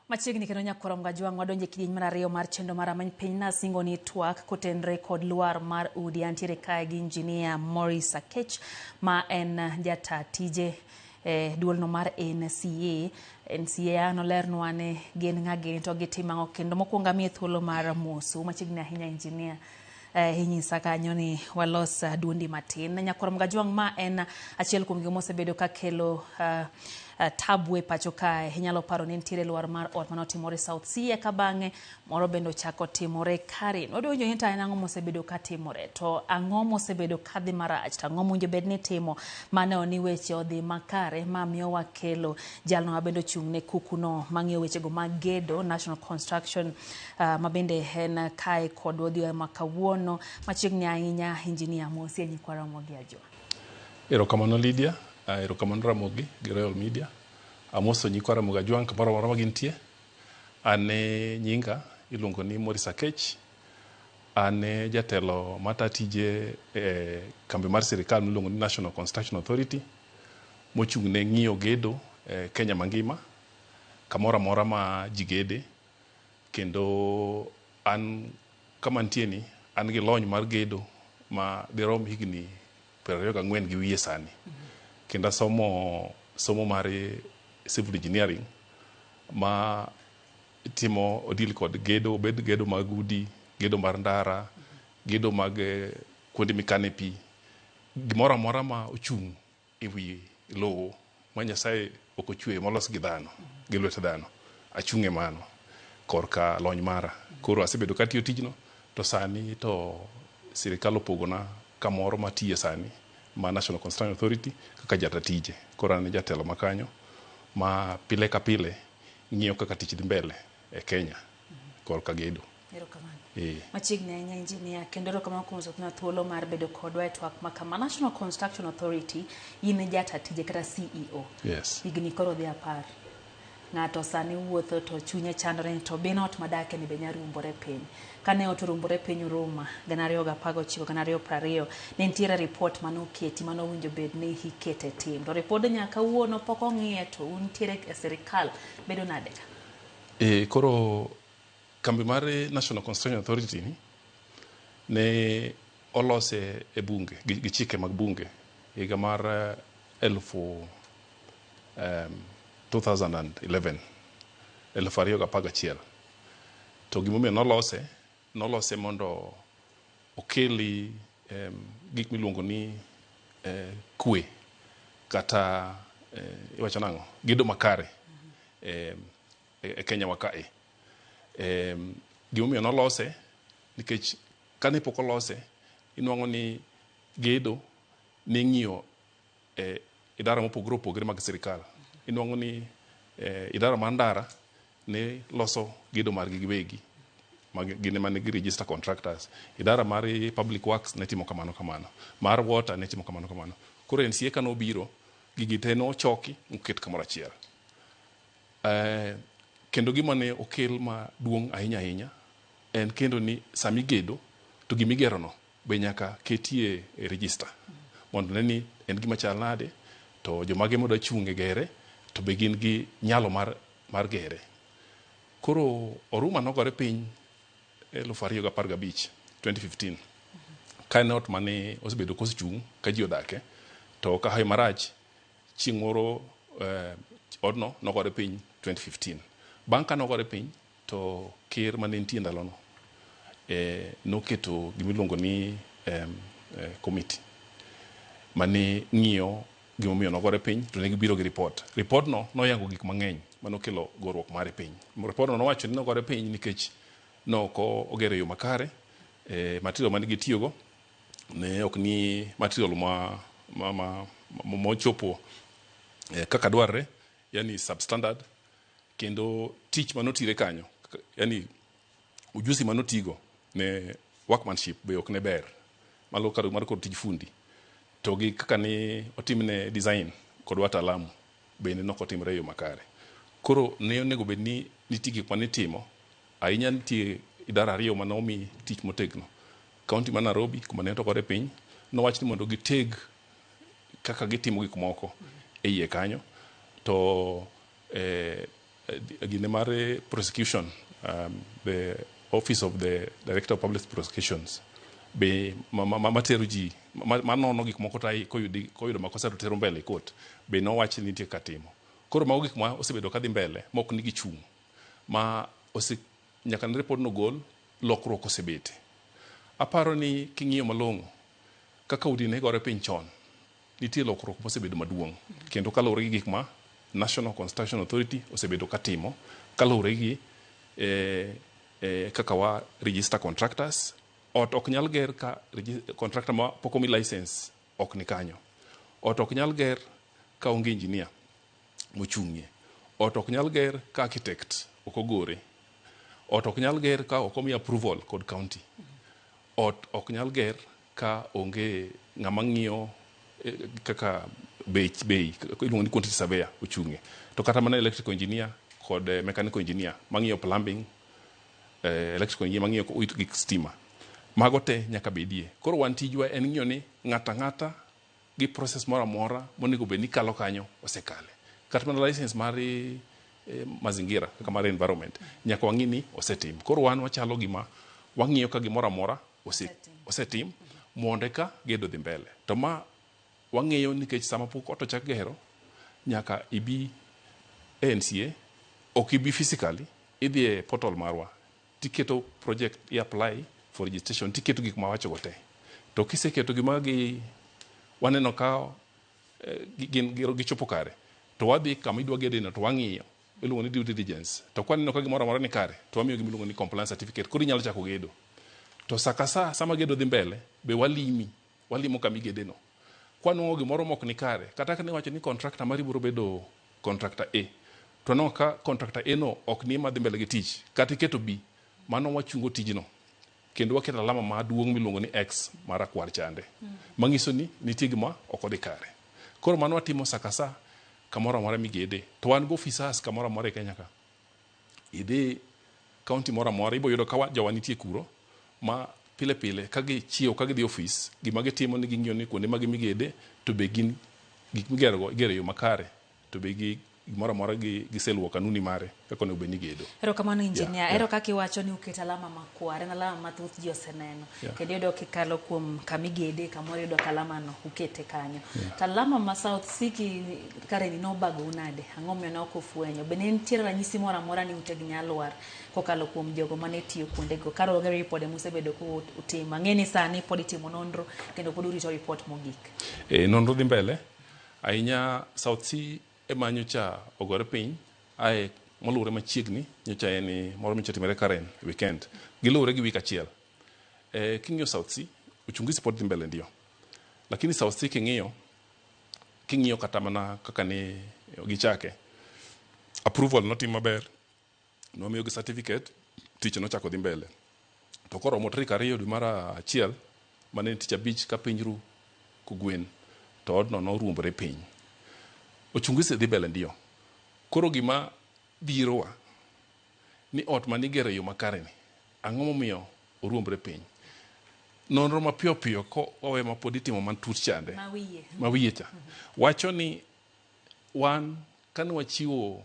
Machiegni kendo nyakorom Gajwang' wadonje kidieny mar ariyo mar chendo mar amany piny nasingo ni twak kotenre kod lwar mar udi antiere kae gi injinia Maurice Akech ma en jata tije duolno mar NCA nolernwa ni gin ng'agini to gitimo kendo mokwongo amiye thuolo mar mosu machiegni ahinya injinia inyisa kanyo ni walos duondi matin. Nyakorom Gajwang' ma en achiel kuom gima osebedo ka kelo tabu e pacho kae. Inyalo paro ni nitiere lwar mar ot manotimore South C ka bang'e moro bende ochako timore Karen. Odonjo ni en ang'o mosebedo ka timore, to ang'o mosebedo ka dhi marach, to ang'o mowinjo bed ni timo mane oni weche odhi makare ma miyo wakelo jalno ma bende ochung' ne kukuno mang'iyo wechego mag gedo National Construction ma bende en kae kod odhiambo ma kawuono machiegni ahinya injinia Mosi Nyikwa Ramogi Ajwa. Erokamano Lydia, erokamano Ramogi gi Royal Media. Amoso Nyikwa Ramogi Ajwa kamoro ma gintie. Ane nyinga iluongo ni Maurice Akech. Ane jatelo mata tije kambi mar sirikal miluongo ni National Construction Authority mochung' ne ng'iyo gedo Kenya mangima kamoro amora ma jigede, kendo an kama nitie ni an gi lony mar gedo ma dirom higni 24 gi wiye sani. Kendo somo mar civil engineering ma timo odil kod gedo, obed gedo mag udi, gedo mar ndara, gedo mag kuonde mikane pi, gimoro amora ma ochung' e wi lowo ma Nyasaye ok ochweyo molos gi dhano, gi lwet dhano, achung'e mano korka lony mara. Koro asebedo katiyo tijno, to sani to sirikal opogona kamoro matiye sani ma National Construction Authority kaka jata tije. Koro an jatelo makanyo ma pile ka pile ng'iyo kaka tich dhi mbele e Kenya korka gedo. Erokamano. Machiegni ahinya injinia, kendo erokamano kuom zokna thuolo mar bedo kodwa e twak ma kama. National Construction Authority in jata tije kata CEO. Yes. Higni koro dhi 10. Ng'ato sani wuotho to chunye chandore to bin ot madake ni be nyarumbore piny. Kane ot orumbore piny Roma 2019 2020 ne nitiere report manoketi manowinjo bed ni ikete tim. To report nyaka wuono pok ong'iye, to untiere e sirikal bedo nade ka? Koro kambi mar National Construction Authority ni ne olose e bunge gi chike mag bunge higa mar 2011 to gimomiyo nolose mondo okeli gik miluongo ni kwe kata iwacho nang'o gedo makare e Kenya wakae. Gimomiyo nolose nikech kane pok olose inwang'o ni gedo ne ng'iyo idara mopogore opogore mag sirikal. Inwang'o ni idara mar ndara ne loso gedo margi giwegi gine mane gi register contractors. Idara mar public works ne timo kamano, mar water ne timo kamano. Koro NCA kano obiro gigi te no choki oket kamoro achiel. Kendo gima ne okel maduong' ahinya en kendo ni sami gedo to gimigero no be nyaka ketie e register mondo ne ni en gima chal nade, to jomage moda chung'e gere to be gin gi nyalo mar gere. Koro oruma nogore piny 2015 ka ne ot mane osebedo kosechung' ka ji odake to ka hayo marach chieng' moro odno nogore piny 2015. Bang' ka nogore piny to ker mane nitie ndalono noketo gimiluongo ni committee mane ng'iyo gimomiyo nogore piny, to ne gibiro gi report. Report no noyango gik mang'eny manokelo goruok mare piny. Report no nowacho ni nogore piny nikech noko ogero yo makare, material mane gitiyogo ne ok ni material mochopo kaka dwarre, yani substandard, kendo tich manotire kanyo, yani ujusi manotigo ne workmanship be ok ne ber malo mar kod tij fundi, to gi kaka ne otimne design kod wataalamu bende nokotimre yo makare. Koro ne onego bed ni nitie gik manitimo ahinya. Nitie idara ariyo manomi tich motegno. Kaunti ma Nairobi kuma ne togore piny nowach ni mondo giteg kaka gitimo gik moko e iye kanyo, to gine mar prosecution, the office of the director of public prosecutions be matero ji manono gik moko tai koyudo makosa to tero mbele court be nowach ni nitie katimo. Koro mago gik ma osebedo kadhi mbele mok nigi chung' ma nyaka ne report no gol lokruok osebete. Aparo ni king'iyo malong'o kaka udi ne gore piny chon nitie lokruok mosebedo maduong' kendo kaluwore gi gik ma National Construction Authority osebedo katimo kaluwore gi kaka wa register contractors. Ot ok nyal ger ka contractor ma pok omi license ok ni kanyo. Ot ok nyal ger ka onge engineer mochung'ie. Ot ok nyal ger ka architect ok ogore. Ot ok nyal ger ka ok omi approval kod county. Ot ok nyal ger ka onge ng'ama ng'iyo kaka bei iluongo ni quantity surveyor ochung'ie. To kata mana electrical engineer kod mechanical engineer mang'iyo plumbing, electrical engineer mang'iyo gik stima. Mago te nyaka bedie. Koro wan tijwa en ng'iyo ni ng'ata gi process moro amora monego bed ni kalo kanyo osekale. Kata mana license mar mazingira kaka mar environment nyaka wang'i ni osetim. Koro wan wachalo gima wang'iyo ka gimoro amora osetim mondo ka gedo dhi mbele. To ma wang'iyo nikech sama pok ot ochak gero nyaka ibi NCA, ok ibi physically, idhi e portal marwa tiketo project i apply for registration, tiketo gik ma wacho go te. To kiseketo gima waneno ka gichopo kare, to wadhi kama idwa gedeno to wang'iyo iluongo ni due diligence. To kwaneno ka gimoro amora ni kare to wamiyo gimiluongo ni compliance certificate. Koro inyalo chako gedo. To saka sama gedo dhi mbele be walimo kama igedeno. Kwanuo gimoro mok ni kare kata ka ne wacho ni contractor mari biro bedo contractor A, to no ka contractor A no ok ni madhi mbele gi tich kata iketo B, mano wachungo tijno kendo waketo alama maduong' miluongo ni X marakwar chande mangiso ni nitie gima ok odhi kare. Koro mano watimo saka kamoro amora migede. To wan go officers kamoro amora e Kenya ka, idhi county moro amora ibo yudo ka jawa nitie kuro ma pile ka gichiewo ka gidhi office gima gitimo ni ging'iyo ni kuonde ma gimigede to be gin gik migero yo makare, to be gimoro amora giseluwo kanuni mare kaka onego bed ni gedo. Ero kamano engineer, ero kaka iwacho ni uketo alama makwar, en alama mathoth ji oseneno. Kendo yudo kikalo kuom kamigede kamoro yudo ka alama no ukete kanyo. To alama ma South Siki kare ni nobago unade, ang'o miyo ne ok ofwenyo? Be ne nitiere ranyisi moro amora ni ute gi nyalo lwar kokalo kuom jogo mane tiyo kuondego? Karo gero ripode mosebedo ko utimo. Ang'eni sani pod itimo nonro kendo pod urito report mogik. Nonro dhi mbele. Ahinya South Sea ema nyocha ogore piny ae moluwore machiegni nyocha en moro micha timore Karen weekend giluwore gi wik achiel. King'iyo South Sea uchunguzi pod dhi mbele ndio, lakini South Sea king'iyo kata mana kaka ni gichake approval notim maber, nomiyo gi certificate, tich nochako dhi mbele. To koro mo tarik 2 dwe mar achiel mane tich abich ka piny ru kugwen to odno noruombore piny. Uchunguzi dhi mbele ndio. Koro gima birowa ni ot manigero yo makare ni ang'o momiyo oruombore piny. Nonro mapiyo ko wawe mapod itimo man tut chande mawiye cha wacho ni wan kane wachiwo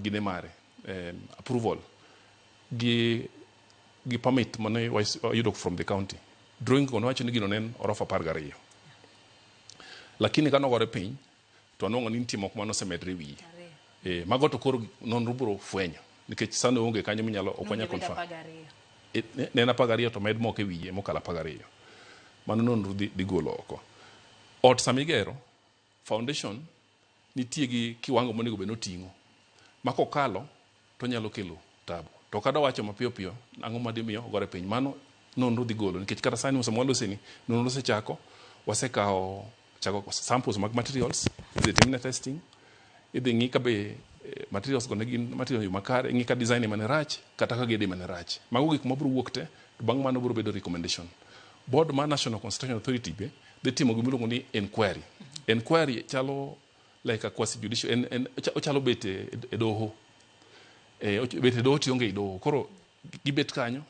gine mare approval gi permit mane wayudo from the county, drawing kono wacho ni gino nen orofa 12, lakini kano gore piny to anong'o ni nitie moko mano osemedre wiye. Mago to koro nonro biro fwenyo nikech sano onge kanyo minyalo okwanya confirm. Nena 12 to med moko e wiye mokala 12. Mano nonro dhi golo oko. Ot samigero foundation nitie gi kiwango monego bed noting'o makokalo to nyalo kelo tabu. To kada wacho mapiyo ang'o madimiyo gore piny, mano nonro dhi golo nikech kata sani usemwaloseni nonro sechako wasekawo samples mag materials, idhi timne testing, idhi ng'i ka be materials go ne gin material yo makare, ng'i ka design mane rach kata ka gede mane rach. Mago gik mabiro wuok te, to bang' mano biro bedo recommendation. Board ma National Construction Authority be dhi timo gimiluongo ni inquiry. Inquiry chalo like a quasi judicial, ochalo bete e doho. Bete doho tionge i doho. Koro gibet kanyo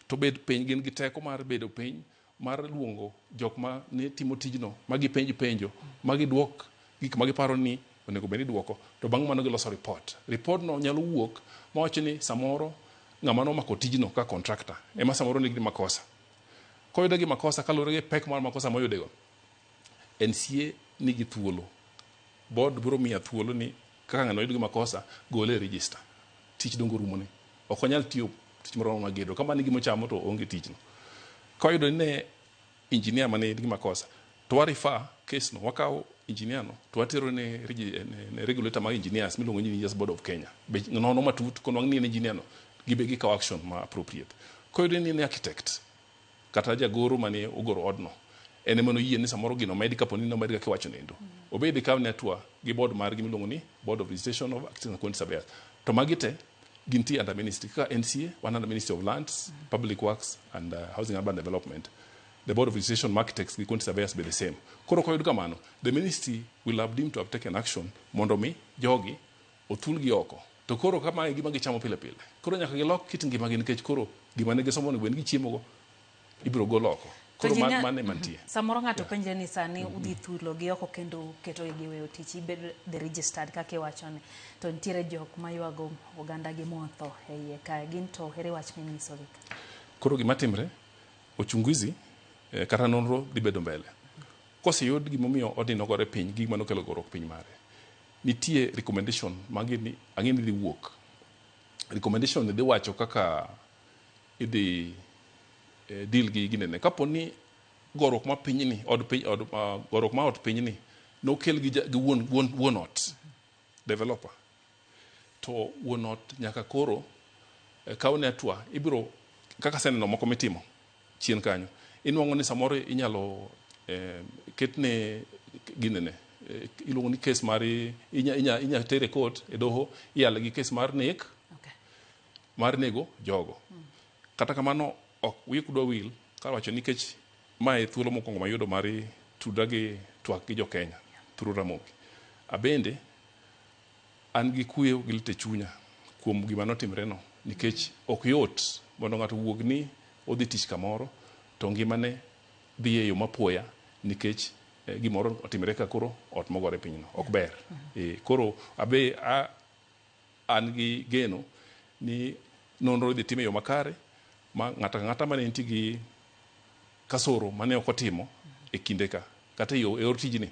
to bed piny gin gi teko mar bedo piny mar luongo jok ma ne timo tijno, magi penjo, magi duok gik magi paro ni onego bed ni duoko to bang' mano giloso report no nyalo wuok mawacho ni samoro ng'ama nomako tijno ka contractor ema samoro nigi makosa koyudo gi makosa kaluwore gi pek mar makosa moyudego NCA nigi thuolo board biro miya thuolo ni kaka ng'ano oyudo gi makosa gole e register tich dongo rumone ok onyal tiyo tich moro magedo kama nigi mochamo to onge tijno koyudo ne engineer mane nigi makosa to warifa case no wakawo engineer no to watero ne regulator mag engineers miluongo ni Engineers Board of Kenya be nono matut kono wang'ni engineer no gibe gi kaw action ma appropriate koyudo ni architect kata jagoro mane ogoro odno ene mono yie ni samoro gino med kapo ni no med ka wacho nendo obedi kaw ne atua gi board mar gi miluongo ni Board of Registration of Acting and Quantity Surveyors to magite ginti under ministry ka NCA one under Ministry of Lands Public Works and Housing and Urban Development the Board of Registration Architects gi quantity surveyors be the same koro koyud kamano the ministry will have deemed to have taken action mondo mi jogi othul gi oko to koro kama e gima gichamo pile pile koro nyaka gilok kit ngima gi nikech koro gima ne gisomo ni gwen gi chiemo go ibiro gol oko koro mane mantie samoro ng'ato penje ni sani udhi thulo gi oko kendo keto gi weyo tich ibed the registered kaka iwachone to nitiere jok maywago oganda gi motho e iye ka gin to ere wach minyisogi koro gima timre ochunguzi kata nonro dhi bedo mbele koseyud gimomiyo odino gore piny gik manokelo gorok piny mare nitie recommendation mangini ang'ini dhi wuok recommendation ni dhi wacho kaka idhi deal gi ginene kapo ni gorok ma pinyni gorok ma ot pinyni nokel gi wuon ot developer to wuon ot nyaka koro kawne atua ibiro kaka seneno moko mitimo chien kanyo inwang'o ni samoro inyalo ketne ginene iluongo ni case mar inya tere court e doho iyale gi case mar nek mar nego jogo kata kamano ok wikudwa wil ka wacho nikech mae thuolo mokwongo mayudo mar tudra gi twak gi jo-Kenya through Ramogi abende an gi kuyo gi lit e chunya kuom gima notimre no nikech ok yot mondo ng'ato wuog ni odhi tich kamoro to ngimane dhi e yo mapoya nikech gimoro otimre ka koro ot mogore pinyno ok ber koro an gi geno ni nonro dhi time yo makare ma ng'ata mane nitie gi kasoro mane ok otimo e kinde ka kata e yor tijni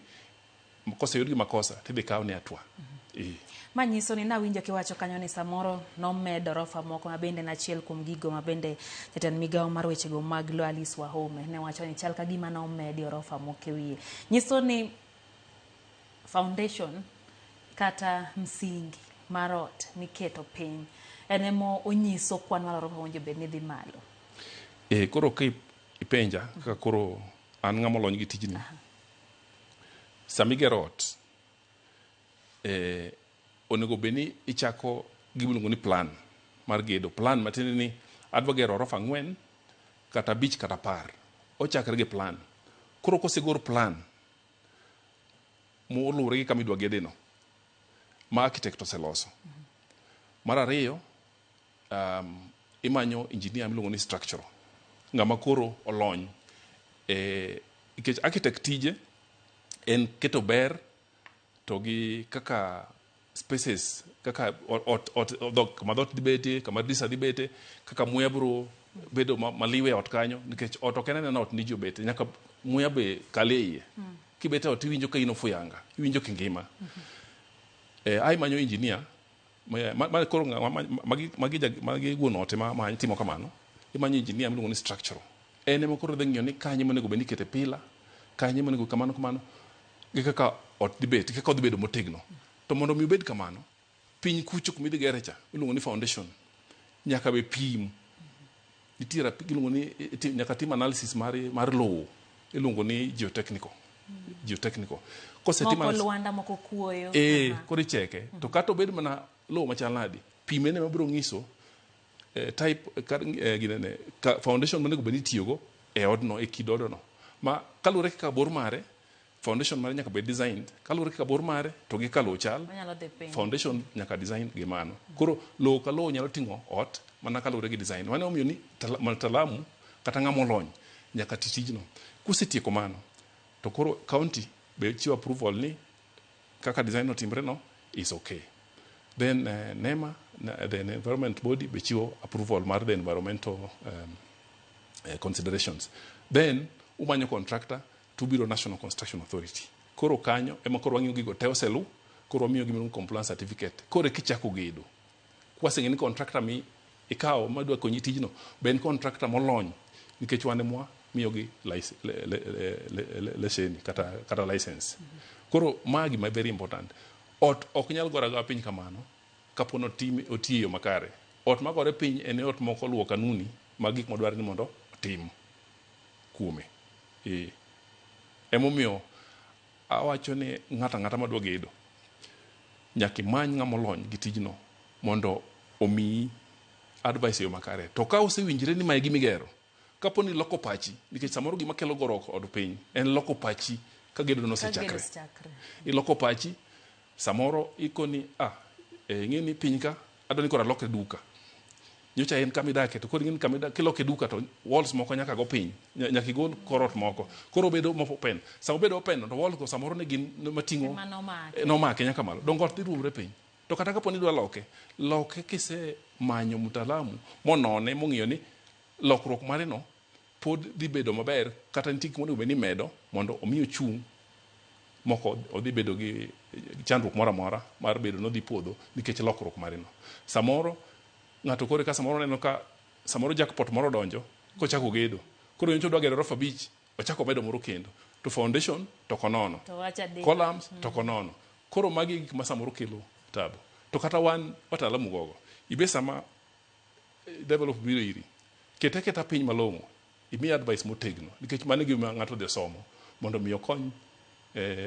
koseyud gi makosa tidhi kaw ne atua manyiso ni nawinjo kiwacho kanyo ni samoro nomedo rofa moko mabende nachiel kuom gigo mabende jatend migawo mar wechego mag lo Alice Wahome ne wacho ni chal ka gima nomedi rofa moko wiye nyiso ni foundation kata msingi mar ot miketo piny enemo onyiso kwan mar rofa wonjo bed ni dhi malo koro ka ipenja kaka koro an ng'ama olony gi tijni samigero ot onego bed ni ichako gimiluongo ni plan mar gedo plan matiende ni adwa gero orofa 4 kata 5 kata 10 ochakre gi plan koro kosegor plan moluwore gi kama idwa gedeno ma architect oseloso mar ariyo imanyo engineer miluongo ni structural ng'ama koro olony nikech architect tije en keto ber to gi kaka spaces kaka kama dhot dhi bete kama disa dhi bete kaka muya biro bedo maliwe ot kanyo nikech ot ok en ot ni jobete nyaka muya be kale iye kibete ot iwinjo ka in ofuyanga iwinjo kingima ai manyo engineer ma koro magi wuon ot ma timo kamano imanyo engineer miluongo ni structural ene mo koro dhi ng'iyo ni kanye monego bed ni kete pila kanye monego kamano gi kaka ot dhi bet kaka odhi bedo motegno to mondo mi obed kamano piny kucho kuma idhi gere cha iluongo ni foundation nyaka be pim nitiere iluongo ni nyaka tim analysis mar lowo iluongo ni geotechnical moko Luanda moko kuoyo koro icheke to kata obed mana lowo machal nadi pimene mabiro ng'iso type ginene foundation monego bed ni itiyogo e odno e kido odno ma kaluwore kaka bor mare foundation mare nyaka be designed kaluwore kaka bor mare to gi kalo chal foundation nyaka design gi mano koro lowo ka lowo nyalo ting'o ot mana kaluwore gi design mane omiyo ni mtaalamu kata ng'ama olony nyaka tijno kusetieko mano to koro county be chiwo approval ni kaka design otimre no is okay. Then NEMA, the environment body, be chiwo approval mar the environmental considerations. Then umanyo contractor to biro National Construction Authority. Koro kanyo ema koro wang'iyo gigo te oselu, koro wamiyo gimiluongo compliance certificate. Koro kichako gedo. Kwaseng'e ni contractor mi ikawo madwa konyi tijno, ben contractor molony nikech wan emwa miyogi leseni kata license. Koro magi ma very important. Ot ok nyal gora ga piny kamano kapo no otiyo yo makare. Ot magore piny en ot moko luwo kanuni mag gik modwar ni mondo tim kuome. Emomiyo awacho ni ng'ata madwa gedo nyaka imany ng'ama olony gi tijno mondo omi advice yo makare. To ka osewinjre ni mae gimigero, kapo ni loko pachi, nikech samoro gima kelo goroko od piny en loko pachi ka gedo no sechakre. Iloko pachi, samoro ikoni ng'e ni piny ka adwa ni kora lokre duka. Nyocha en kama idake, to koro ing'e ni kama idake kiloke duka to walls moko nyaka go piny, nyaka igol korot moko. Koro bedo open. Sama bedo open to walls go samoro ne gin mating'o nomake nyaka malo. Dongo ot dhi ruomre piny. To kata kapo ni dwa loke kise manyo mtaalamu monone mong'iyo ni lokruok mare no pod dhi bedo maber kata nitie gik monego ni medo mondo omiyo chung moko odhi bedo gi chandruok moro amora mar bedo no dhi podho nikech lokruok mare no. Samoro ng'ato kore ka samoro neno ka samoro jackpot moro donjo kochako gedo, koro nyocha dwa gero rofa beach ochako medo moro kendo to foundation to konono, columns to konono. Koro magi gik ma samoro kelo tabu. To kata wan wataalamu gogo ibe sama develop biro iri keta piny malong'o imi advice motegno nikech mano gima ng'ato dhi somo mondo mi okony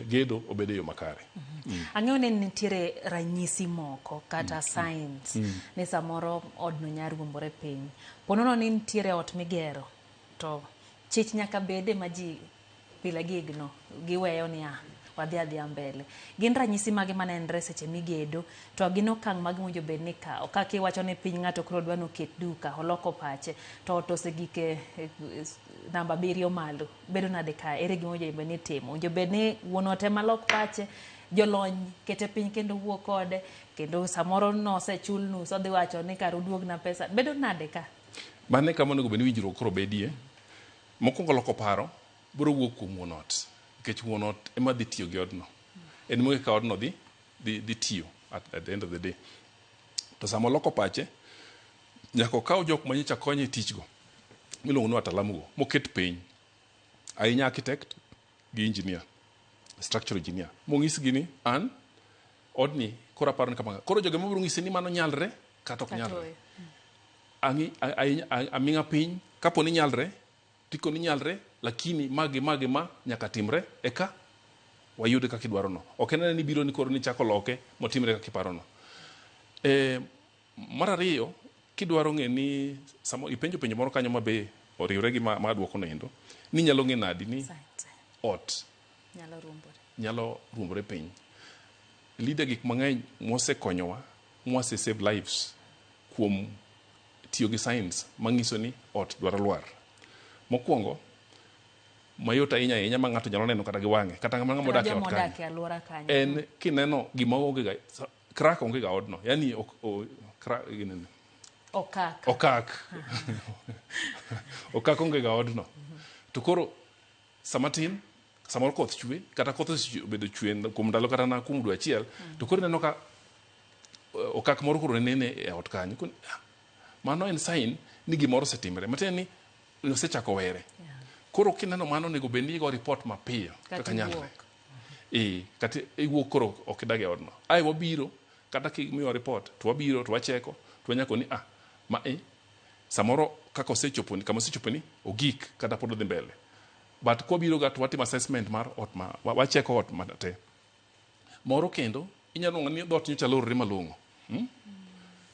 gedo obede yo makare. Ang'eyo ni nitiere ranyisi moko kata signs ni samoro odno nyaruombore piny. Ponono ni nitiere ot migero to chich nyaka bede ma ji pile gigno giweyo ni wadhi adhiya mbele. Gin ranyisi mage manenre seche migedo to gin okang' mage mowinjo bed ni ikawo. Kaka iwacho ni piny ng'ato koro dwa noket duka, oloko pache to ot osegike namba 7 malo. Bedo nade ka ere gima owinjo bed ni itimo? Owinjo bed ni wuon ot ema lok pache, jolony kete piny kendo wuo kode, kendo samoro nosechul nus odhi wacho ni kar uduogna pesa. Bedo nade ka? Mane kama onego bed ni winjruok koro bedie. Mokwongo loko paro biro wuok kuom wuon ot. Nikech wuon ot ema dhi tiyo gi odno. En mo ka odno dhi tiyo at the end of the day. To samo loko pache nyaka okaw jok manyicha konye tichgo miluongo ni wataalamu go moket piny. Ahinya architect gi engineer, structural engineer. Mong'is gi ni an odni koro aparo ni kama. Koro joge mabiro ng'isi ni mano nyalre kata ok nyalre. Aming'a piny kapo ni nyalre tiko ni nyalre lakini magi ma nyaka timre eka wayude kaka idwaro no. Ok en ni biro ni koro ni chako loke motimre kaka iparo no. Mar ariyo kidwaro ng'e ni samo ipenjo moro kanyo mabe oriwre gi ma duoko nendo ni nyalo ng'e nadi ni ot nyalo ruombore piny. Leader gik mang'eny mosekonyowa mwase save lives kuom tiyo gi science mang'iso ni ot dwaro lwar. Mokwongo mayot ahinya ma ng'ato nyalo neno kata gi wang'e kata ng'ama modak e ot kanyo en kineno gima onge ga crack onge ga odno, yani okak onge ga odno. To koro samatin samoro koth chwe kata koth obedo chwe kuom ndalo kata na kuom dwe achiel to koro neno ka okak moro koro nene e ot kanyo. Mano en sign ni gimoro osetimre matiende ni osechako were. Koro kineno mano nego bed ni igo report mapiyo kaka nyalre. Kata iwuok koro ok idage odno. Wabiro kata kimiyo report to wabiro to wacheko to wanyako ni samoro kaka osechopo ni kama osechopo ni ogik kata pod odhi mbele. But ko biro ga to watim assessment mar ot ma wacheko ot mate. Moro kendo inyalo ng'ani dot nyocha lorre malong'o.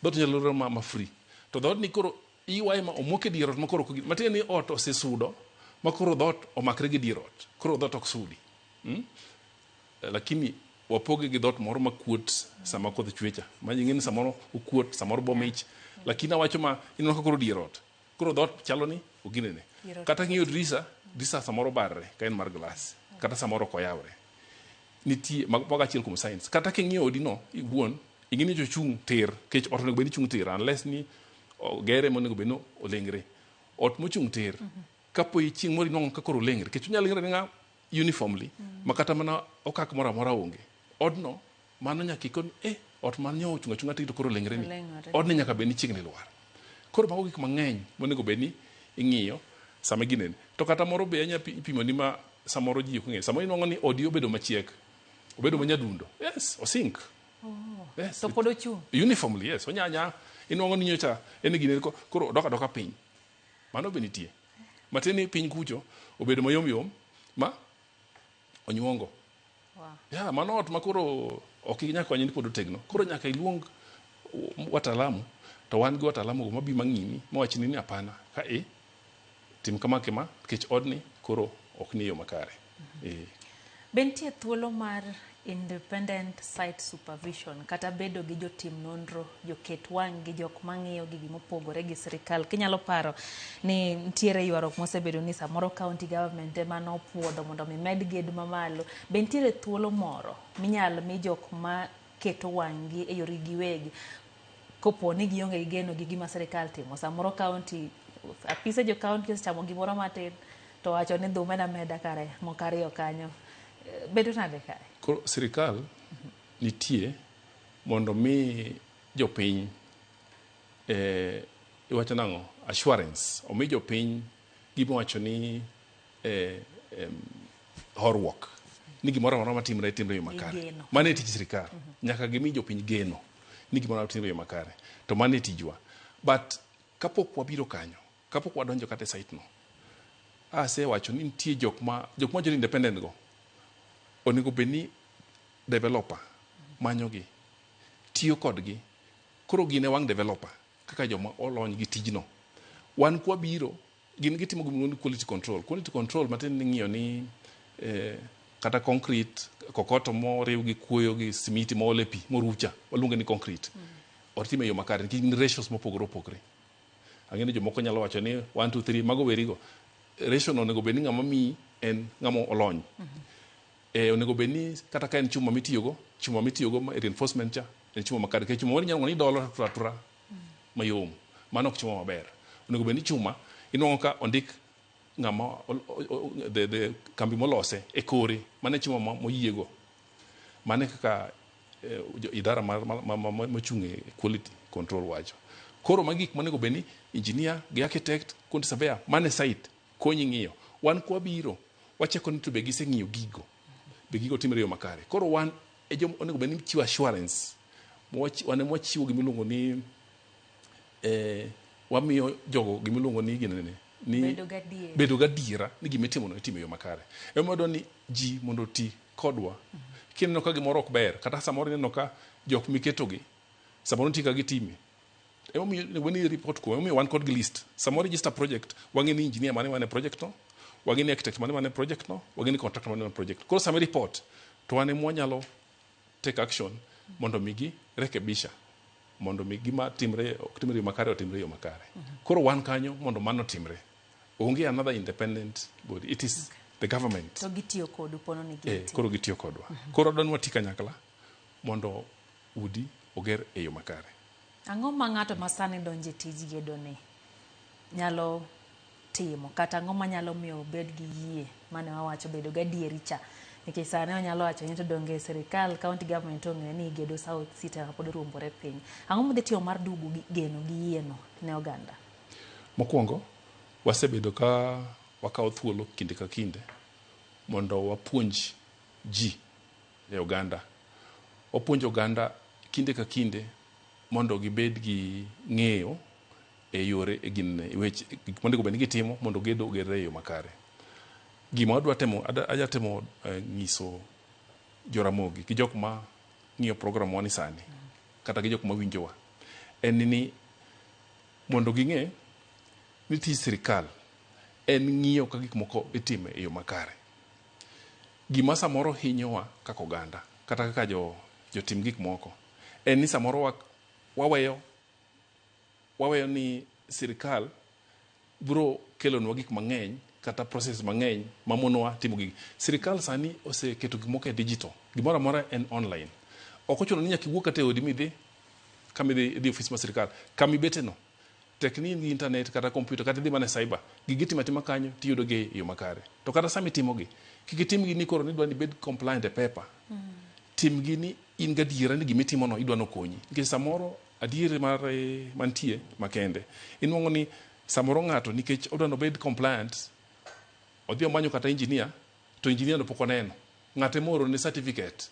Dot nyalo lorre ma free. To dot ni koro iwaye ma omoke dier ot makoro matiende ni ot osesudo makoro dot omakre gi dier ot. Koro dot ok sudi. Lakini wapoge gi dot moro makuot sama kodh chwecha. Manying'eni samoro okuot samoro bomich. Lakini awacho ma ineno ka koro dier ot. Koro dot chalo ni oginene. Kata ng'iyo drisa samoro barre ka en mar glass. Kata samoro koyawre. nitie mag achiel kuom science kata king'iyo odino iwuon ing'ini jochung' tir kech ot onego bed ni chung' tir unless ni gere monego bed no olengre ot mochung' tir kapo chieng' moro inwang'o ka koro olengre kech unyalo lengre nga uniformly makata mana okak moro amora onge odno mano nyaka ikon ot man nyo ochung' achung'a to koro olengre ni odno nyaka bed ni chiegni lwar koro mago gik mang'eny monego bed ni ing'iyo sama ginene to kata moro be anya ipimo ni ma samoro ji ok ng'e samoro inwang'o ni odi obedo machiek obedo manyadundo yes osink yes to pod ochung' uniformly yes onyanya inwang'o ni nyocha en gine koro doka piny mano be nitie matini piny kucho obedo mayom yom ma onyuongo ya mano ot makoro ok inyal konye ni pod otegno koro nyaka iluong wataalamu to wan gi wataalamu go mabi mang'ini mawachni ni hapana ka tim kama kama kech odni koro ok ni yo makare bentie thuolo mar independent site supervision kata bedo gi jotim nonro joket wang' gi jok mang'iyo gi gimopogore gi sirikal kinyalo paro ni ntiere ywaruok mosebedo ni samoro county government ema nopuodho mondo mi med gedo mamalo be ntiere thuolo moro minyalo mi jok ma keto wang' gi e yore giwegi kopo ni gionge gi geno gi gima sirikal timo samoro county apise jo county osechamo gimoro matin to wacho ni dhumena meda kare mokariyo kanyo bedo nade kae koro sirikal nitie mondo mi jopiny iwacho nang'o assurance omi jopiny gimowacho ni horruok ni gimoro amora matimre yo makare mane tich sirikal nyaka gimi jopiny geno ni gimoro amora timre yo makare to mane tijwa but kapok wabiro kanyo kapok wadonjo kata e site no asewacho ni nitie jok ma joni independent go onego bed ni developer manyogi tiyo kodgi koro gine wang' developer kaka joma olony gi tijno wan kwa biro gin gitimo gimoro ni quality control matin ni ng'iyo ni kata concrete kokoto moriw gi kuoyo gi simiti moole pi morucha waluonge ni concrete otime yo makare nikech gin ratios mopogore opogore ang'eni jomoko nyalo wacho ni 1 2 3 mago werigo ratio no onego bed ni ng'ama mi en ng'ama olony onego bed ni kata ka en chuma mitiyogo reinforcement cha en chuma makare kech chuma nyalo ng'oni dolo tura mayom mano ok chuma maber onego bed ni chuma inwang'o ka ondik ng'ama the kambi molose e kore mane chuma moyiego mane kaka idara mochung'e quality control wacho koro magik monego bed ni engineer gi architect kundi surveyor mane site konyi ng'iyo wan kwa biro wacheko ni to be giseng'iyo gigo timre yo makare koro wan onego bed ni chiwo assurance wan mwachiwo gimiluongo ni wamiyo jogo gimiluongo ni ginene ni bedo gadiera ni gimitimo no itimo yo makare emodo ni ji mondo ti kodwa kineno ka gimoro ok ber kata samoro ineno ka jok miketogi samoro nitie ka gitime when report ko wan kod list samoro register project wang'e ni engineer mane project no wang'e ni architect mane project no wang'e ni contractor mane project koro sama report to wane mwanyalo take action mondo migi rekebisha mondo mi gima timre yo makare koro wan kanyo mondo mano timre onge another independent body it is the government to gitiyo kodu pono ni giti koro gitiyo kodwa koro donwa tika nyakla mondo udi oger e yo makare ang'o ma ng'ato masani donje tij gedo ni nyalo timo kata ang'o manyalo miyo obed gi yie mane wawacho bedo gadieri cha nikech sani onyalo wacho ni to donge sirikal county government ong'e ni gedo South City pod ruombore piny ang'o modhi tiyo mar dugu geno gi yieno ne oganda mokwongo wasebedo ka wakawo thuolo kinde ka kinde mondo wapuonj ji e oganda wapuonjo oganda kinde ka kinde mondo gibed gi ng'eyo e yore weche gik mondo bed ni gitimo mondo gedo ogerre e yo makare gima ajatemo nyiso joramogi gi jok ma ng'iyo program wani sani kata gi jok ma winjowa en ni mondo ging'e ni tij sirikal en ng'iyo ka gik moko itime e yo makare gima samoro hinyowa kaka oganda kata kaka jotim gik moko en ni samoro waweyo ni sirikal biro kelonwa gik mang'eny kata process mang'eny mamonowa timo gigi. Sirikal sani oseketo gimoko e digital, gimoro amora en online. Ok ochuno ni nyaka iwuok kata e odi midhi kama idhi ofis mar sirikal, kama ibete no tek ni in gi internet kata kompyuta kata idhi mana e cyber, gigi timo atima kanyo tiyudo gi e yo makare. To kata sama itimogi, kik itimgi ni koro ni idwa ni ibed compliant e paper. Timgi ni in gadiera ni gimitimono idwa nokonyi. Nikech samoro adier mantie makende, inuongo ni samoro ng'ato nikech odwa nobed compliant, odhi omanyo kata engineer, to engineer no pok oneno. Ng'ate moro ne certificate.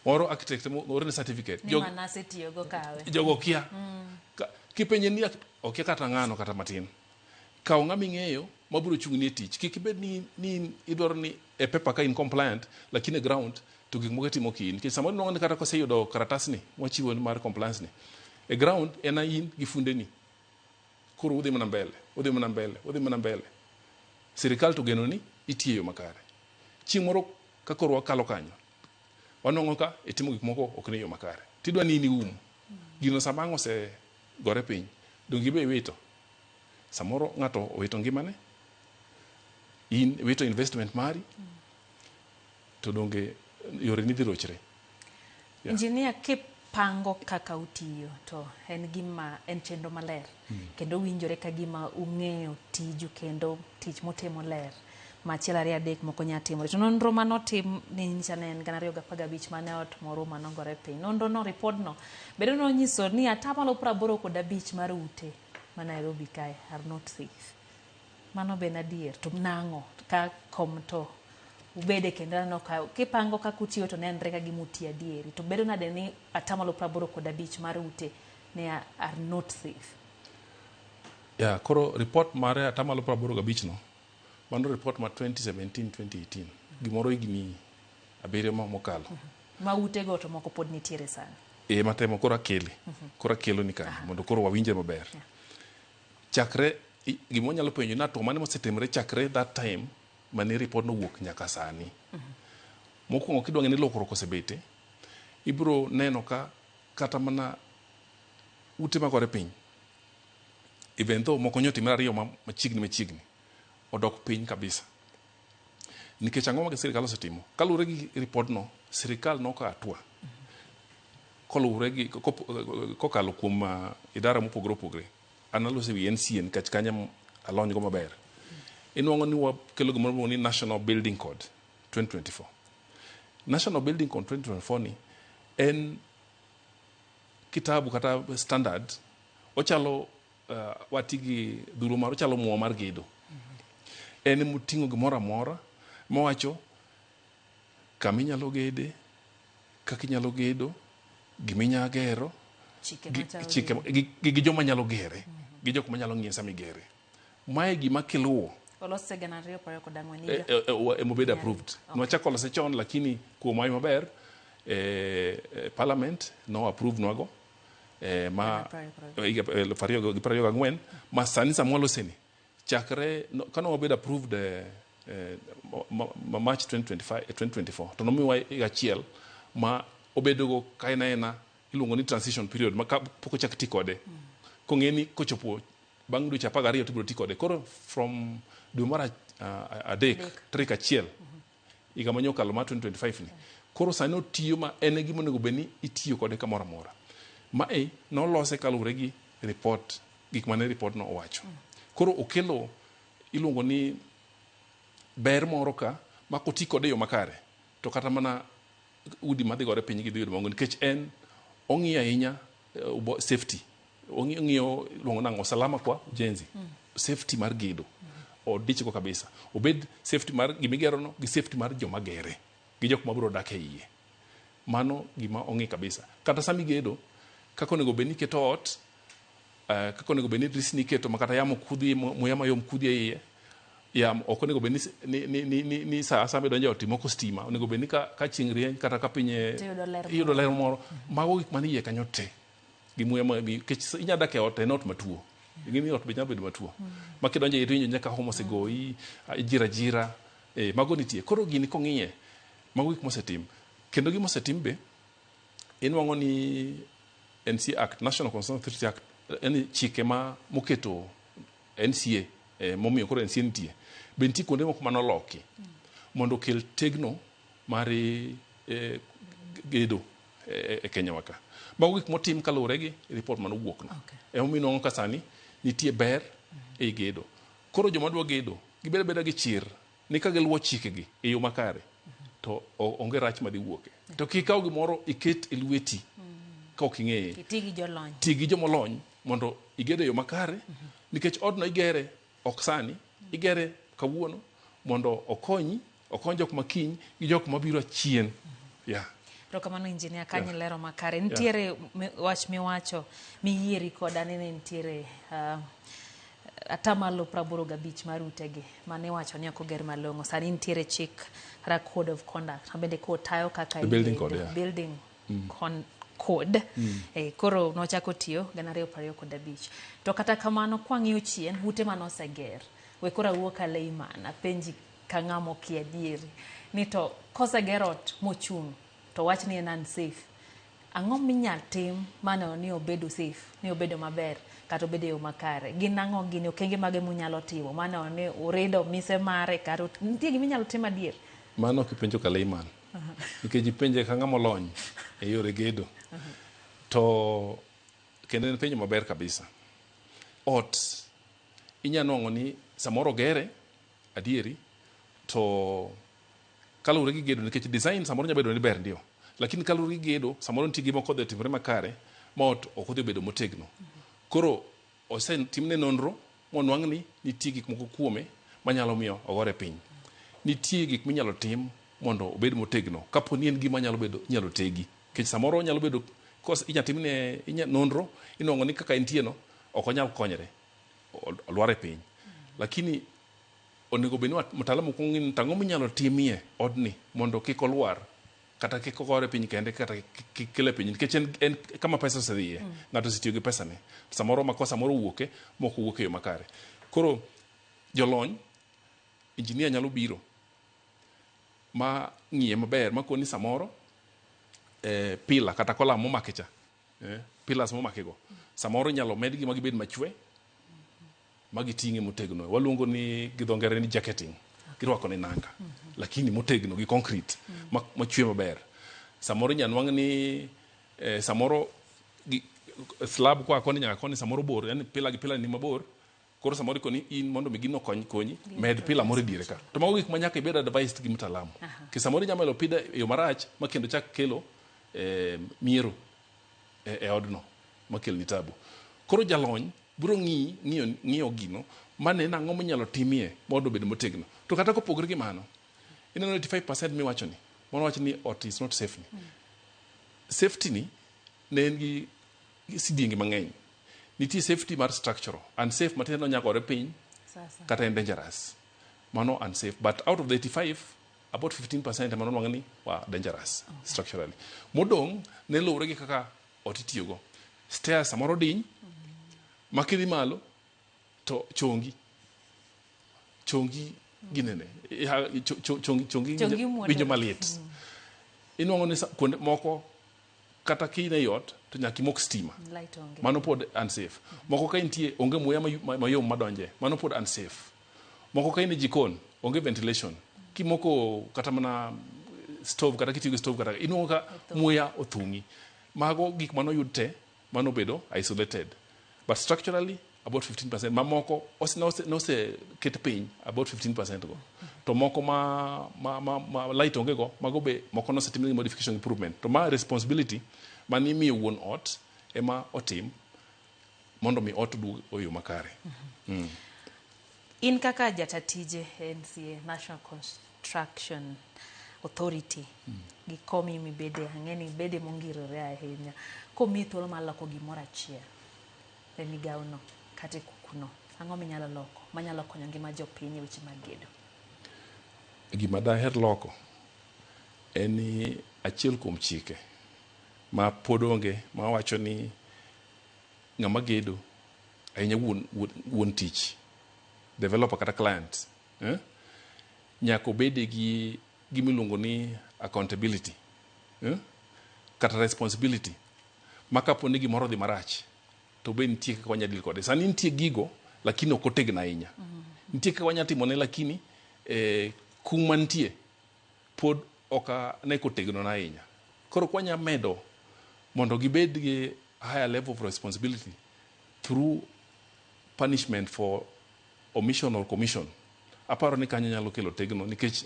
Moro architect moro ne certificate. Ni manase tiyo go kawe. Jogo kia. Kipenje ni okia kata ng'ano kata matin. Kaw ng'ama ing'eyo mabiro chung'ni e tich. Kik ibed ni idwaro ni e paper ka in compliant, lakini e ground to gik moko timo kin. Nikech samoro inuongo ni kata koseyudo karatas ni mochiwo mar compliance ni, e ground en in gi funde ni. Koro udhi mana mbele, udhi mana mbele, udhi mana mbele. Sirikal to geno ni itiyo yo makare. Chieng' moro ka koro wakalo kanyo, wanongo ka itimo gik moko ok ne yo makare. Tidwa ni ium. Gino sama ang' gore piny, dongi be iwito. Samoro ng'ato owito ngimane, in wito investment mari, to donge yore ni dhi rochre. Engineer, kipango kaka utiyo to en gima en chenro maler, kendo winjore ka gima ung'eyo tiju kendo tich motimo ler, machiel ariyo adek moko nya timore. To nonro manotim ni nyicha ne en 2015 mane ot moro manogore piny. Nonro no, report no bedo no nyiso ni 85% mar ute ma Nairobi kae are not safe. Mano ben adier, to nang'o ka kom to ubede kendo no ka kipango ka kutiyo to nenre ka gimuti adieri, to bedo nade ni 85% mar ute ne are not safe. Koro report mare 85% no, mano report ma 2017-2018, gimoro higni 7 mokalo. Ma ute go to moko pod nitiere sana. Matemo koro akelo ni kanyo mondo koro wawinje maber. Chakre gimo nyalo penjo na to mane mosetimre chakre that time mane report no wuok nyaka sani. Mokwongo kidwa ng'e ni lokruok osebete, ibro neno ka kata mana ute magore piny, even though moko nyotimre ariyo machiegni odok piny kabisa. Nikech ang'o ma sirikal osetimo? Kalure gi report no, sirikal noka atua kolure gi kokalo kuom idara mopogore opogore. Analose wi NCA nikech kanya alony go maber. Inuongo ni wakelo gimoro ni National Building Code 2024. National Building Code 2024 ni en kitabu kata standard ochalo watigi dhuro mar ochalo muo mar gedo. En muting'o gimoro amora mowacho kama inyalo gede, kaka inyalo gedo, giminya gero, chike gi joma nyalo gere, gi jok manyalo ng'iyo sama igere. Mae gima kiluwo olose gana 2014 emobed approved. Nwachako olose chon lakini kuom wayo maber parliament no approve nwago ma 2024 ma sani samwalose ni chakre kano obed approved March 2024 to nomiwa achiel ma obedogo kaina iluongo ni transition period ma pok ochak ti kode. Kong'eni kochopo bang' dweche 12 tibiro ti kode. Koro from dwe mar adek tarik 1 higa manyokalo mar 2025 ni koro sani otiyo ma en gima onego bed ni itiyo kode kamoro amora. Mae nolose kalure gi report, gik mane report no owacho. Koro okelo iluongo ni ber moro ka ma koti kode yo makare to kata mana udi madhi gore piny gi dhi yudo mango, nikech en ong'iyo ahinya safety, ong'iyo luongo nang'o usalama kwa ujenzi, safety mar gedo odichgo kabisa. Obed safety mar gimigero no gi safety mar joma gere gi jok mabiro dak e iye. Mano gima ong'i kabisa. Kata sami gedo kako onego bed ni keto ot, kako onego bed ni drisni keto makata yamo kudhi, muya mayom kudhi e iye. Ok onego bed ni sa asame donjo ot moko stima, onego bed ni ka chieng' rieny kata ka piny iyudo ler moro, mago gik manie iye kanyo te gi muya kech inya dak e ot en ot matuo. Gimi ot be nyalo bedo matuo. Ma kidonjo e rinyo nyaka homo segoyi, jira mago nitie. Koro gini kong'iye mago gik mosetim. Kendo gima osetim be inuango ni NCA Act, National Consumer Authority Act, en chike ma moketo NCA momiyo koro NCA nitie. be nitie kuonde moko manoloki mondo okel tegno mar gedo e Kenya waka. Mago gik motim kaluwore gi report manowuokno. Emomiyo inwang'o ka sani nitie ber e gedo. Koro joma dwa gedo gibedo abeda gi chir ni ka giluwo chikegi e yo makare to onge rach madhiwuoke. To kikaw gimoro iket e lweti ka ok ing'eye. Ti gi jomolony mondo igede yo makare nikech odno igere ok sani, igere kawuono mondo okony jok makiny gi jok mabiro chien. Kamano injinia kanyi lero makare. Nitiere wach miwacho miyieri koda ni nitiere atamalo 85 mar utegi mane wacho ni ok oger malong'o. Sani nitiere chik kata code of conduct bende kotayo kaka building code. Koro nochako tiyo 2025. To kata kamano kwang'iyo chien ute manoseger we kora wuok Aleiman apenji ka ng'amo kia dieri ni to koseger ot mochung' to wach ni en unsafe. Ang'o minyal tim mano ni obedo safe, ni obedo maber kata obedo yo makare? Gin ang'o gini okenge mage munyalo timo mano ni uredo mise mare kata nitie gima inyalo tim adier? Mano kipenjo ka Aleiman. Nikech ipenje ka ng'ama olony e yore gedo. To kendo en penjo maber kabisa. Ot inya nwang'o ni samoro gere adieri to kaluwore gi gedo nikech design samoro nya bedo ni ber ndio, lakini kaluwore gi gedo samoro nitie gima kodhi timore makare ma ot ok odhi bedo motegno. Koro osetimne nonro monwang' ni nitie gik moko kuome manyalo miyo ogore piny. Nitie gik minyalo tim mondo obed motegno kapo ni en gima nyalo tegi. Nikech samoro nyalo bedo inya timne nonro inwang'o ni kaka entie no ok onyal konyre, olware piny. Lakini onego bed ni mtaalamu kong'in tang'o minyalo timie odni mondo kik olwar kata kik ogore piny kende kata kik kele piny nikech en kama pesa osedhiye. Ng'ato osetiyo gi pesane. Samoro makosa moro wuoke moko wuok e yo makare. Koro jolony injinia nyalo biro ma ng'iye maber makoni samoro pila kata kolam momake cha pilas momake go samoro inyalo med gi magibed machwe magiting'e motegno. Waluongo ni gi dho ngere ni jacketing. Girwako ni nanga lakini motegno gi concrete machwe maber. Samoro inya nwang' ni samoro slab kwa koni nyaka koni samoro bor, yani pila gi pila ni mabor. Koro samoro koni in mondo mi gino konyi med pila moro diere ka. To mago gik manyaka ibed advised gi mtaalamu. Ki samoro nyamelo pida yo marach makendo chak kelo miero e odno makel ni tabu. Koro jalony biro ng'iyo gino mane nang'o minyalo timie mondo bed motegno. To kata kopogre gi mano ineno 85% miwacho ni mono wacho ni ot is not safe ni. Safety ni ne en gi sidiengi mang'eny. Nitie safety mar structural. Unsafe matendo nyakore piny kata en dangerous. Mano unsafe. But out of the 85, about 15% mano nwang'o ni dangerous structurally. Modong' ne luwre gi kaka ot itiyogo. Stairs samoro diny makidhi malo to chongi ginene chongi winjo malit. Inwang'o ni kuonde moko kata kine yot to nyaka imok stima. Mano pod unsafe. Moko ka intie onge muya mayom madonje. Mano pod unsafe. Moko ka ine jikon onge ventilation. Kimoko kata mana stove kata kitiyo gi stove kata inwang'o ka muya othung'i. Mago gik mano yud te mano bedo isolated. But structurally about 15%. Mamoko nose ket piny about 15% go. To moko ma light onge go mago be moko nose timne modification improvement. To ma responsibility mani miyo wuon ot ema otim mondo mi ot du oyo makare. In kaka jatatije NCA National Construction Authority gi komi mi bede ang'eni bede mongirore ahinya komi thuolo mar loko gimoro achiel e migawono kata kukuno ang'o minyalo loko manyalo konyo ngima jopiny e weche mag gedo? Gima daher loko en ni achiel kuom chike ma pod onge ma wacho ni ng'ama gedo ahinya wuon tich developer kata client nyaka obede gi gimiluongo ni accountability kata responsibility ma kapo ni gimoro dhi marach to be nitie kaka wanyalo deal kode. Sani nitie gigo lakini ok otegno ahinya. nitie kaka wanya timone lakini kuma nitie pod oka ne kotegno na ahinya. Koro kwanya medo mondo gibed gi higher level of responsibility through punishment for omission or commission. Aparo ni kanyo nyalo kelo tegno nikech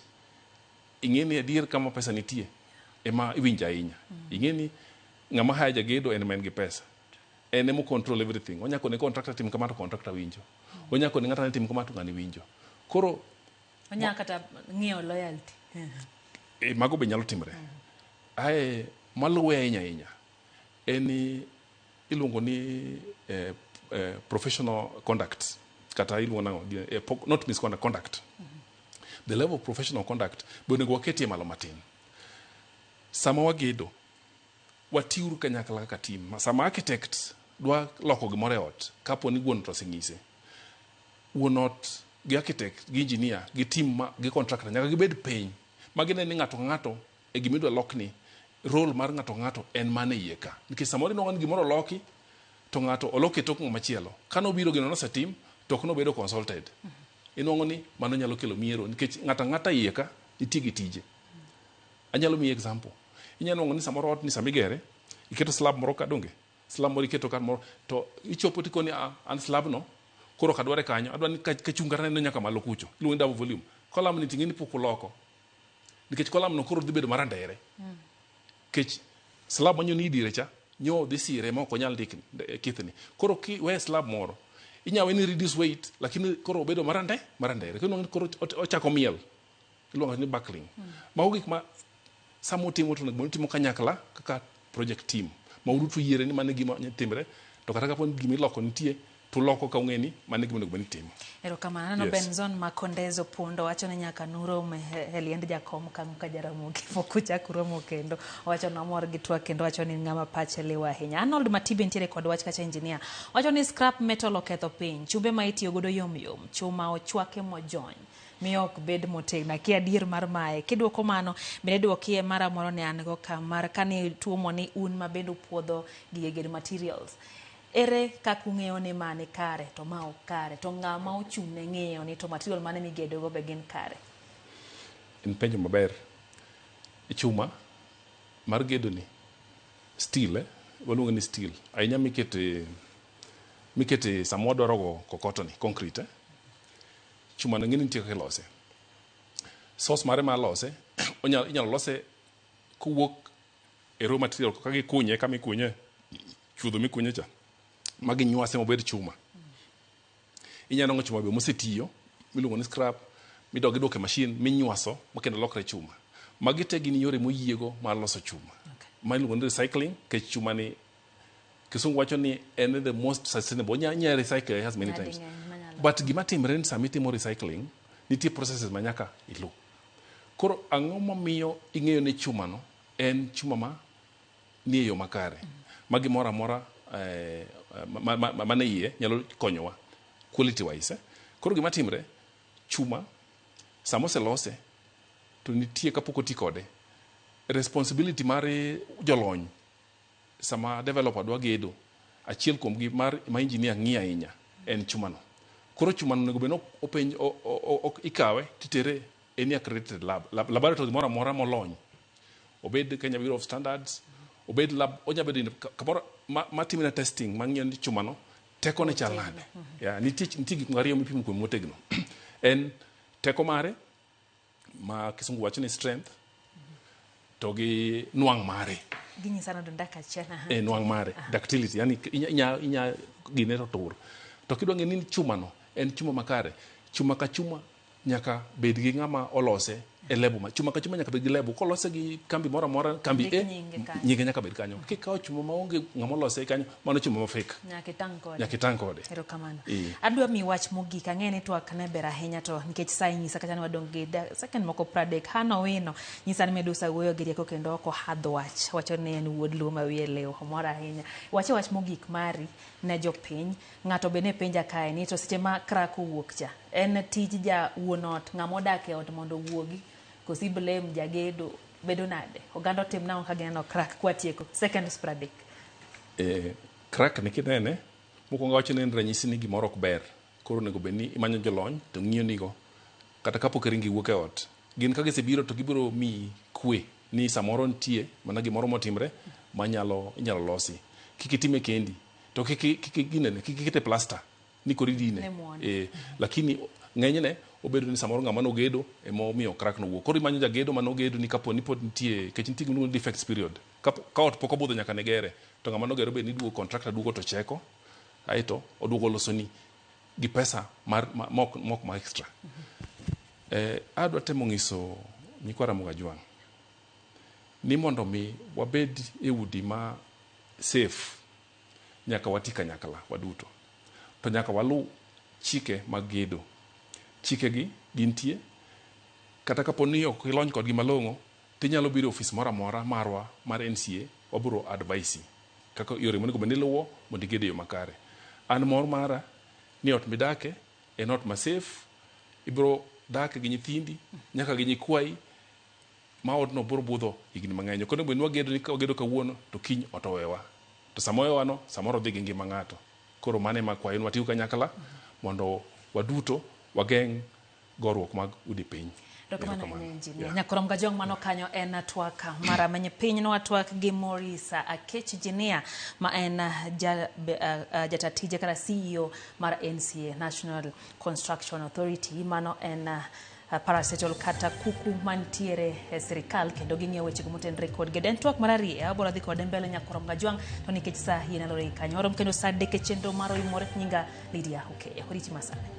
ing'eni adier kama pesa nitie ema iwinja ahinya. Ing'eni ng'ama haya jagedo en men gi pesa. En emo control everything. Onyako ne contractor tim kama to contractor winjo. Onyako ne ng'ata ne tim kama to ng'ani winjo. Koro onyaka kata ng'iyo loyalty. Mago be nyalo timre. Ae maluwe ahinya en iluongo ni professional conduct kata iluongo nango not misconduct, conduct. The level of professional conduct be onego waketie malo matin. Sama wagedo watiuru kanyakla kaka team. Sama architect dwa loko gimoro e ot kapo ni wuon to oseng'ise, wuon ot gi architect gi engineer gi team gi contractor nyaka gibed piny magine ni ng'ato e gimidwa lokni role mar ng'ato en mane iye ka. Nikech samoro inong'o ni gimoro loki to ng'ato oloke tok machielo. Kano biro gino nosetim tok no bedo consulted. Inong'o ni mano nyalo kelo miero nikech ng'ata iye ka nitie gi tije. Anyalo miyi example. Inyalo ng'o ni samoro ot ni samigere iketo slab moro ka donge. Slab moro iketo kan moro to ichopo tikoni an slab no koro kadware kanyo adwa ni kachungara ne nyaka malo kucho. Iluongo ni double volume. Kolam ni ting'eni pok loko. Nikech kolam no koro dhi bedo marandere. Kech slab manyo ni dire cha nyo dhi sire ma ok onyal kithni. Koro ki we slab moro inyawe ni reduce weight lakini koro bedo marandere. Koro ochako miel. Iluongo ni buckling. Mago gik ma samo timo to nego timo kanyakla kaka project team. Ma urutu yiere ni mane gima timre to kata kapo gima iloko nitie to loko ka ung'eni mane gima nego nitie. Erokamano. Yes. Benzon Makondezo Pundo wacho ni nyaka nuromo e liend jakom ka Jaramogi pokuchak romo kendo. Wacho ni omor gi twak kendo wacho ni ng'ama pache liwa ahinya. Arnold Matibe nitiere kod wach kacha engineer. Wacho ni scrap metal oketho piny. Chumbe ma itiyo godo yom. Chuma ochwake mojony. Miyo ok bed motegno ki adier mar mae. Kidwoko mano bende dwokie mara moro ne an go kamar kane tuomo ni un mabendo puodho gige gedo materials. Ere kaka ung'eyo ni mane kare to ma ok kare to ng'ama ochung' ne ng'eyo ni to material mane migedo go be gin kare. En penjo maber. Chuma mar gedo ni steel waluongo ni steel ahinya mikete samo dwaro go kokoto ni concrete chuma ng'eni nitie kaka ilose. Source mare ma lose inyalo lose kowuok e raw material kaka gikunye kama ikunye chuodho mikunye cha magi nywase mobed chuma. Inyalo ng'o chuma be mosetiyo miluongo ni scrap midog idwoke machine minywaso makendo lokre chuma. Magi te gin yore moyiego mar loso chuma. Ma iluongo ni recycling ke chuma ni kisungu wacho ni en the most sustainable. Nya recycle has many times. But gima timre ni sami timo recycling nitie processes manyaka ilu. Koro ang'o momiyo ing'eyo ni chuma no en chuma ma ni yo makare. Magi mora mora mane iye nyalo konyowa quality wise. Koro gima timre chuma samo se lose to nitie kapoko ti kode. Responsibility mare jolony sama developer dwa gedo achiel kuom gi ma engineer ng'iya ahinya en chuma no. Koro chuma no nego beno openj ikawe titere any accredited laboratory mora mora molony. Obed Kenya Bureau of Standards, obed lab onyabed kamoro matimina testing mang'iyo ni chuma no teko ne chal nade. Ya nitie gik ngariyo mipimo kuom motegno. En teko mare ma kisungu wacho ni strength to gi nwang' mare. Ginyisano ndaka chena. Nwang' mare, ductility yani inya gine to tur. To kidwa ng'e ni chuma no en chuma makare. Chuma ka chuma nyaka bed gi ng'ama olose e lebo ma chuma ka chuma nyaka bed gi lebo kolose gi kambi mora mora kambi nyinge nyaka bed kanyo. Kikawo chuma maonge ng'ama olose kanyo mano chuma ma fake. Nyaka tang kode. Erokamano. Adwa mi wach mogik ang'e ni twak ne ber ahinya to nikech sai nyisa kata ni wadong gi second moko pradek hano wino nyisa ni Medusa wuoyo gi rieko kendo oko hadho wach wacho ni en wuod luo ma wiye leo mora ahinya. Wach mogik mari ne jopiny ng'ato bene penja kae ni to seche ma crack wuok cha en tij ja wuonot ng'ama odak e ot mondo wuogi kosi blame jagedo bedo nade oganda tim na kageno crack kwatieko second pradek. Crack ni kinene mokwongo wacho ni en ranyisi ni gimoro ok ber koro nego bedni imanyo jolony to ng'iyo nigo kata kapok ringi wuok e ot gin ka gisebiro to gibiro mi kwe ni samoro nitie mana gimoro motimre inyalo losi kik itime kendi to kik ikete plasta ni kori dine lakini ng'enyne obedo ni samoro ng'ama nogedo emomiyo crack nowuok koro imanyo jagedo manogedo ni kapo ni pod nitie kech nitie gimoro defects period ka ot pok obudho nyaka ne gere to ng'ama nogero bed ni duogo contractor duogo to cheko aito oduogo losoni gi pesa mok ma extra adwa temo ng'iso nyikwa Ramogi Ajwang' ni mondo mi wabed e udi ma safe nyaka wati kanyakla waduto to nyaka walu chike mag gedo chikegi gintie kata kapo ni ok ilony kodgi malong'o tinyalo biro ofis moro amora marwa mar NCA wabiro advise kaka yore monego bed ni iluwo mondo iged e yo makare an mor mara ni ot midake en ot ma safe ibiro dak gi nyithindi nyaka gi nyikwayi ma odno biro budho higni mang'eny ok onego bed ni wagedo kawuono to kiny otowewa to sama owewano samoro dhi gi ngima ng'ato koro mane ma kwayo watiyo kanyakla mondo waduto wageng' goruok mag udi piny. Nyakorom Gajwang' mano kanyo en twak mara menye piny no twak gi Morris Akech Engineer ma en jatatije kata CEO mar NCA National Construction Authority mano en paracetal kata kuku mantiere e sirikal kendo ging'eyo weche motenre kod geden twak marari abora dhi kod mbele Nyakorom Gajwang' to nikech sa yinalore kanyo rom kendo sa deke chenro maro imore nyinga Lydia Okeya horiti masane.